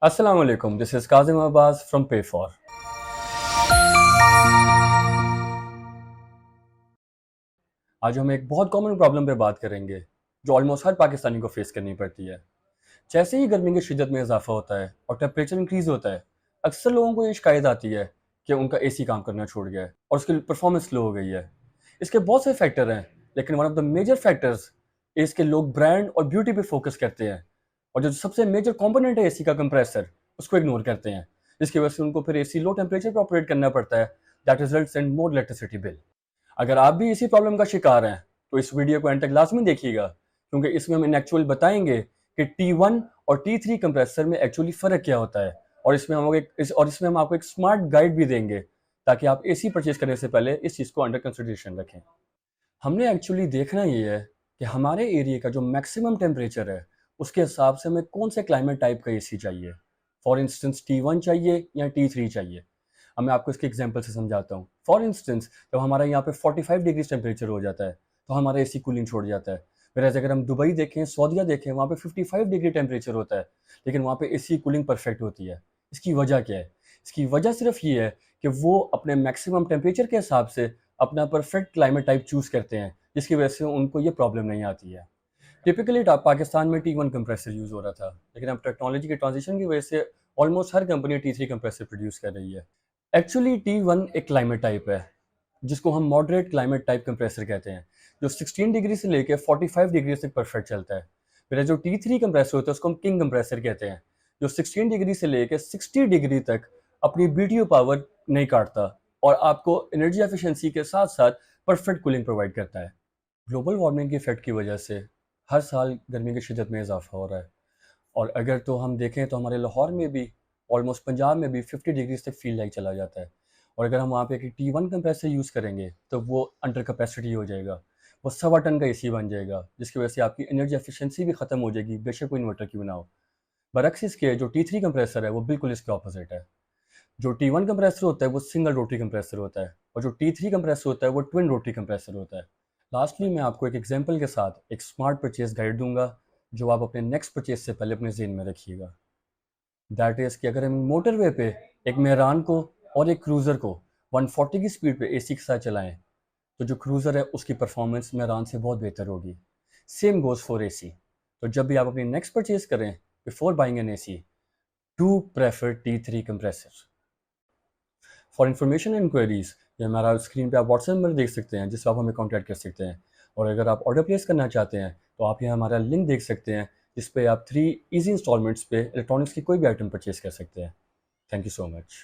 अस्सलाम वालेकुम, this is Kazim Abbas from पे फॉर। आज हम एक बहुत कॉमन प्रॉब्लम पे बात करेंगे जो ऑलमोस्ट हर पाकिस्तानी को फेस करनी पड़ती है। जैसे ही गर्मी की शिद्दत में इजाफा होता है और टेम्परेचर इंक्रीज होता है, अक्सर लोगों को ये शिकायत आती है कि उनका एसी काम करना छोड़ गया है और उसकी परफॉर्मेंस स्लो हो गई है। इसके बहुत से फैक्टर हैं, लेकिन one of the major factors इसके लोग ब्रांड और ब्यूटी पे फोकस करते हैं और जो सबसे मेजर कंपोनेंट है एसी का, कंप्रेसर, उसको इग्नोर करते हैं, जिसकी वजह से उनको फिर एसी लो टेम्परेचर पर ऑपरेट करना पड़ता है। That results in more electricity bill. अगर आप भी इसी प्रॉब्लम का शिकार हैं तो इस वीडियो को एंड तक लाजमी देखिएगा, क्योंकि इसमें हम इन एक्चुअल बताएंगे कि T1 और T3 कंप्रेसर में एक्चुअली फ़र्क क्या होता है। और इसमें हम आपको एक स्मार्ट गाइड भी देंगे ताकि आप एसी परचेज करने से पहले इस चीज़ को अंडर कंसिडरेशन रखें। हमने एक्चुअली देखना ये है कि हमारे एरिया का जो मैक्सिमम टेम्परेचर है उसके हिसाब से हमें कौन से क्लाइमेट टाइप का एसी चाहिए। फॉर इंस्टेंस T1 चाहिए या T3 चाहिए। अब मैं आपको इसके एग्जांपल से समझाता हूँ। फॉर इंस्टेंस जब हमारा यहाँ पे 45 डिग्री टेम्परेचर हो जाता है तो हमारा एसी कूलिंग छोड़ जाता है। whereas अगर हम दुबई देखें, सऊदीया देखें, वहाँ पे 55 डिग्री टेम्परेचर होता है, लेकिन वहाँ पे एसी कूलिंग परफेक्ट होती है। इसकी वजह क्या है? इसकी वजह सिर्फ ये है कि वो अपने मैक्सिमम टेम्परेचर के हिसाब से अपना परफेक्ट क्लाइमेट टाइप चूज़ करते हैं, जिसकी वजह से उनको ये प्रॉब्लम नहीं आती है। टिपिकली पाकिस्तान में T1 कंप्रेसर यूज़ हो रहा था, लेकिन अब टेक्नोलॉजी के ट्रांजिशन की वजह से ऑलमोस्ट हर कंपनी T3 कंप्रेसर प्रोड्यूस कर रही है। एक्चुअली T1 एक क्लाइमेट टाइप है जिसको हम मॉडरेट क्लाइमेट टाइप कंप्रेसर कहते हैं, जो 16 डिग्री से लेकर 45 डिग्री तक परफेक्ट चलता है। फिर जो T3 कंप्रेसर होता है उसको हम किंग कंप्रेसर कहते हैं, जो 16 डिग्री से लेकर 60 डिग्री तक अपनी BTU पावर नहीं काटता और आपको एनर्जी एफिशिएंसी के साथ साथ परफेक्ट कूलिंग प्रोवाइड करता है। ग्लोबल वार्मिंग के इफेक्ट की वजह से हर साल गर्मी की शिद्दत में इजाफा हो रहा है, और अगर तो हम देखें तो हमारे लाहौर में भी, ऑलमोस्ट पंजाब में भी 50 डिग्री तक फील लाइक चला जाता है। और अगर हम वहाँ पे एक T1 कंप्रेसर यूज़ करेंगे तो वो अंडर कैपेसिटी हो जाएगा, वो 1.25 टन का एसी बन जाएगा, जिसकी वजह से आपकी एनर्जी एफिशिएंसी भी खत्म हो जाएगी, बेशक कोई इन्वर्टर क्यों ना हो। बरक्स इसके जो T3 कंप्रेसर है वो बिल्कुल इसके ऑपोजिट है। जो T1 कंप्रेसर होता है वो सिंगल रोटरी कंप्रेसर होता है, और जो T3 कंप्रेसर होता है वो ट्विन रोटरी कंप्रेसर होता है। लास्टली मैं आपको एक एग्जांपल के साथ एक स्मार्ट परचेज गाइड दूंगा जो आप अपने नेक्स्ट परचेज से पहले अपने जेहन में रखिएगा। दैट इज़ कि अगर हम मोटरवे पे एक मेहरान को और एक क्रूज़र को 140 की स्पीड पे एसी के साथ चलाएं, तो जो क्रूज़र है उसकी परफॉर्मेंस मेहरान से बहुत बेहतर होगी। Same goes for AC. तो जब भी आप अपनी नेक्स्ट परचेज करें, before buying an AC, do prefer T3 compressor. For information and queries, ये हमारा स्क्रीन पे आप व्हाट्सएप नंबर देख सकते हैं जिससे आप हमें कॉन्टैक्ट कर सकते हैं। और अगर आप ऑर्डर प्लेस करना चाहते हैं तो आप यहाँ हमारा लिंक देख सकते हैं, जिस पे आप 3 ईजी इंस्टॉलमेंट्स पे इलेक्ट्रॉनिक्स की कोई भी आइटम परचेज कर सकते हैं। Thank you so much.